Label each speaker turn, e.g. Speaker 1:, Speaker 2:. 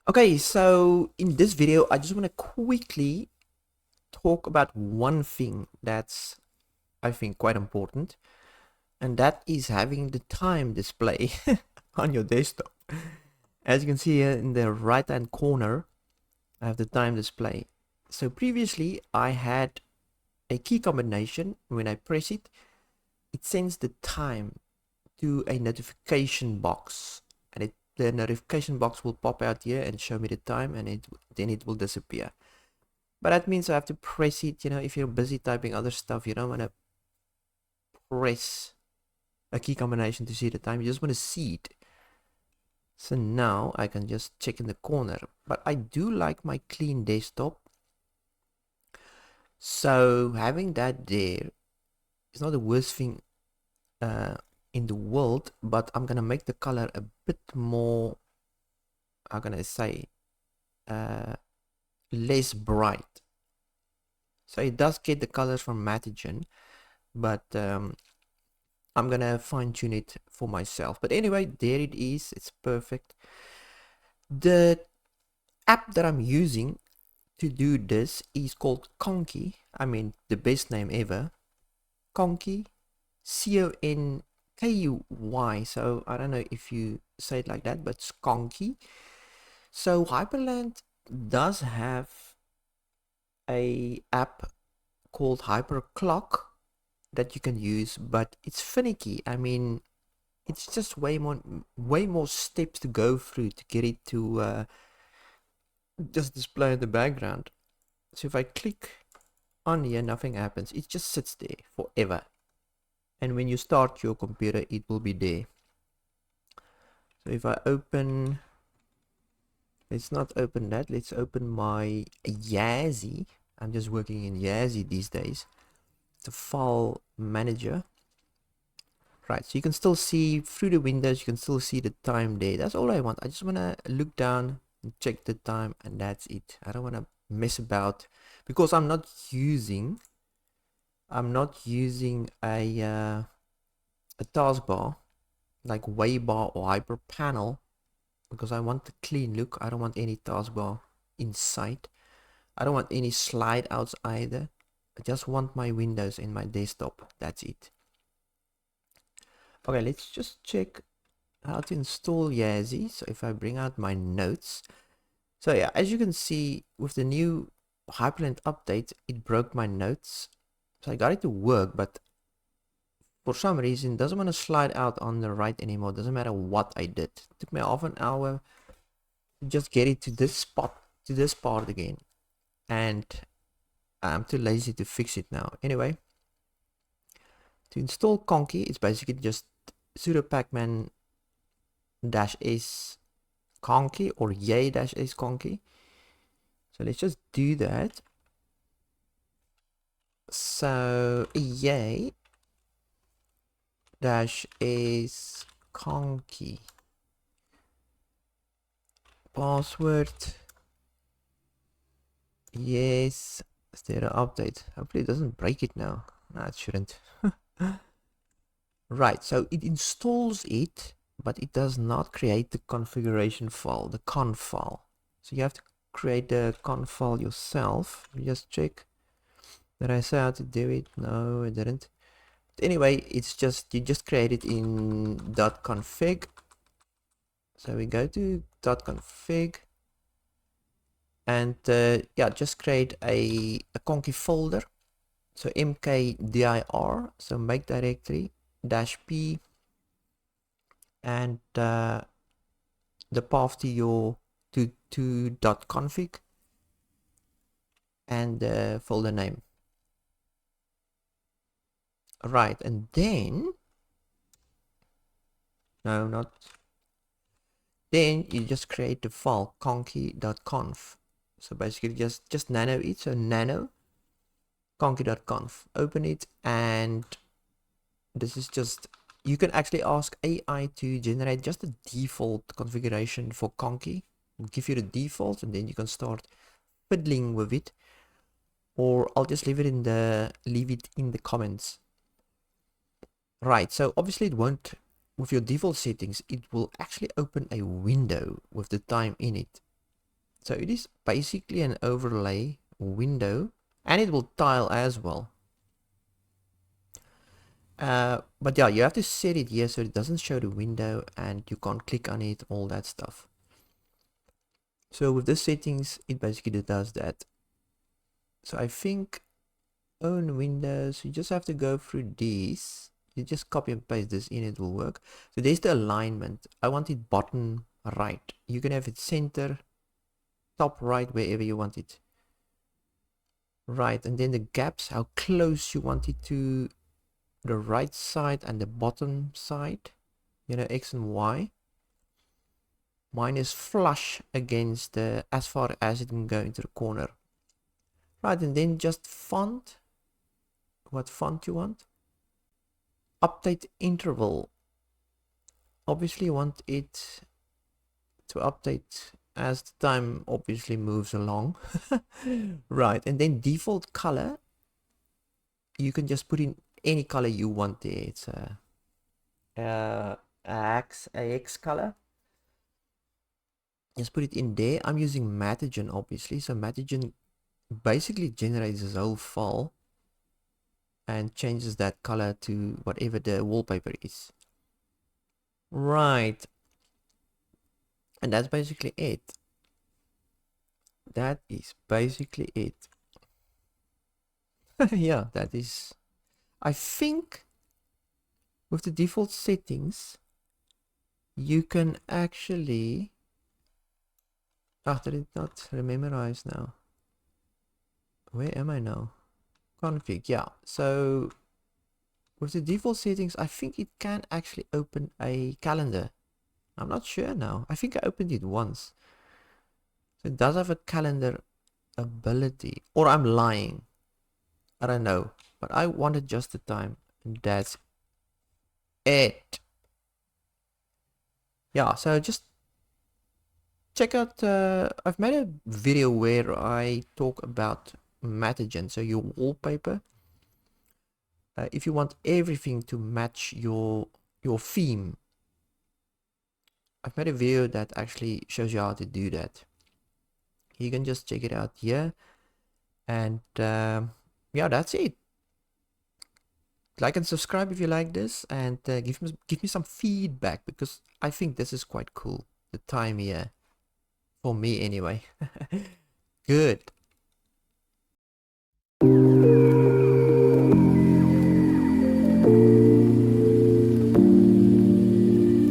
Speaker 1: Okay, so in this video, I just want to quickly talk about one thing that's, I think, quite important, and that is having the time display on your desktop. As you can see here in the right hand corner, I have the time display. So previously, I had a key combination. When I press it, it sends the time to a notification box, and the notification box will pop out here and show me the time, and then it will disappear. But that means I have to press it. If you're busy typing other stuff, you don't want to press a key combination to see the time. You just want to see it. So now I can just check in the corner. But I do like my clean desktop. So having that there is not the worst thing in the world. But I'm going to make the color a bit more, how can I say, less bright. So it does get the colors from Matigen, but I'm gonna fine tune it for myself. But anyway, there it is. It's perfect. The app that I'm using to do this is called Conky. I mean, the best name ever. Conky, Conky. So I don't know if you say it like that, but it's Conky. So Hyprland does have a app called Hyperclock that you can use, but it's finicky. I mean, it's just way more steps to go through to get it to just display in the background. So if I click on here, nothing happens. It just sits there forever, and when you start your computer, it will be there. So if I open, let's not open that, let's open my Yazzie. I'm just working in Yazzie these days. It's a file manager. Right, so you can still see through the windows, you can still see the time there. That's all I want. I just want to look down and check the time, and that's it. I don't want to mess about because I'm not using a taskbar like Waybar or Hyper Panel, because I want the clean look. I don't want any taskbar inside. I don't want any slide outs either. I just want my windows in my desktop. That's it. Okay, let's just check how to install Yazzie. So if I bring out my notes, so yeah, as you can see with the new Hyprland update, it broke my notes. So I got it to work, but for some reason it doesn't want to slide out on the right anymore. Doesn't matter what I did. It took me half an hour to just get it to this spot, to this part again, and I'm too lazy to fix it now. Anyway, to install Conky, it's basically just sudo pacman -s conky or yay-s conky. So let's just do that. So yay -s conky, password, yes. Is there an update? Hopefully it doesn't break it now. No, it shouldn't. Right, so it installs it, but it does not create the configuration file, the conf file. So you have to create the conf file yourself. Just check. Did I say how to do it? No, I didn't. But anyway, it's just, you just create it in .config. So we go to .config, and yeah, just create a conky folder. So mkdir, so make directory -p, and the path to your to .config, and the folder name. Right, and then no, not then, you just create the file conky.conf. So basically just nano it. So nano conky.conf, open it, and this is just, you can actually ask AI to generate just the default configuration for Conky. It'll give you the default, and then you can start fiddling with it, or I'll just leave it in the comments. Right, so obviously it won't, with your default settings, it will actually open a window with the time in it. So it is basically an overlay window, and it will tile as well. But yeah, you have to set it here so it doesn't show the window and you can't click on it, all that stuff. So with the settings, it basically does that. So I think own windows, you just have to go through these. You just copy and paste this in, it will work. So there's the alignment. I want it bottom right. You can have it center, top right, wherever you want it. Right, and then the gaps, how close you want it to the right side and the bottom side. You know, X and Y. Mine is flush against the, as far as it can go into the corner. Right, and then just font. What font you want? Update interval. Obviously you want it to update as the time obviously moves along. Right, and then default color, you can just put in any color you want there. It's a AX color. Just put it in there. I'm using Matagen obviously, so Matagen basically generates this whole file and changes that color to whatever the wallpaper is. Right, and that's basically it. That is basically it. Yeah, that is, I think with the default settings you can actually, did it not memorize now? Where am I now? Config, yeah. So with the default settings, I think it can actually open a calendar. I'm not sure now. I think I opened it once. So it does have a calendar ability, or I'm lying. I don't know, but I wanted just the time, and that's it. Yeah, so just check out, I've made a video where I talk about Matagen, so your wallpaper. If you want everything to match your theme, I've made a video that actually shows you how to do that. You can just check it out here, and yeah, that's it. Like and subscribe if you like this, and give me some feedback, because I think this is quite cool, the time here, for me anyway. Good.